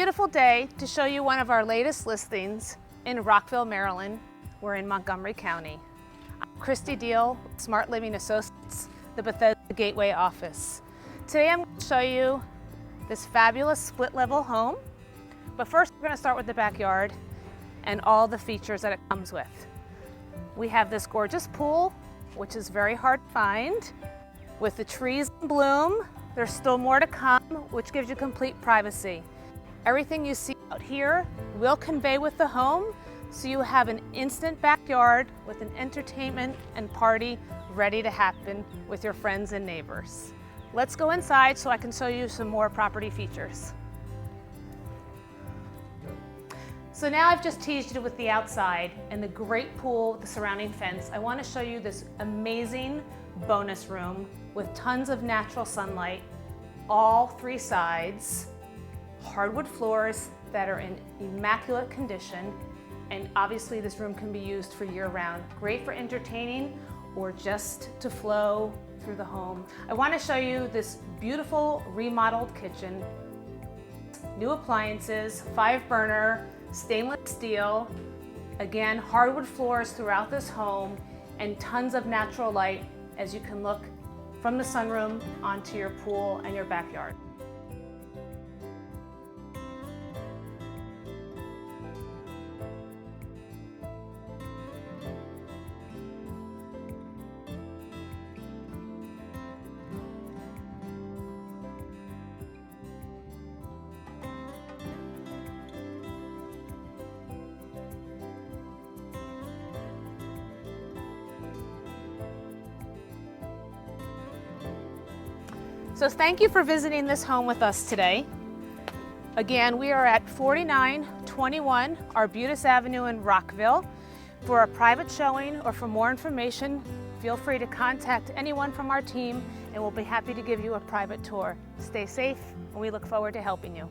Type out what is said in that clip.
beautiful day to show you one of our latest listings in Rockville, Maryland. We're in Montgomery County. I'm Kristy Deal, Smart Living Associates, the Bethesda Gateway office. Today I'm going to show you this fabulous split-level home, but first we're going to start with the backyard and all the features that it comes with. We have this gorgeous pool, which is very hard to find. With the trees in bloom, there's still more to come, which gives you complete privacy. Everything you see out here will convey with the home, so you have an instant backyard with an entertainment and party ready to happen with your friends and neighbors. Let's go inside so I can show you some more property features. So now I've just teased you with the outside and the great pool with the surrounding fence. I want to show you this amazing bonus room with tons of natural sunlight, all three sides, hardwood floors that are in immaculate condition, and obviously this room can be used for year-round. Great for entertaining or just to flow through the home. I want to show you this beautiful remodeled kitchen, new appliances, 5-burner, stainless steel, again hardwood floors throughout this home, and tons of natural light as you can look from the sunroom onto your pool and your backyard. So thank you for visiting this home with us today. Again, we are at 4921 Arbutus Avenue in Rockville. For a private showing or for more information, feel free to contact anyone from our team and we'll be happy to give you a private tour. Stay safe, and we look forward to helping you.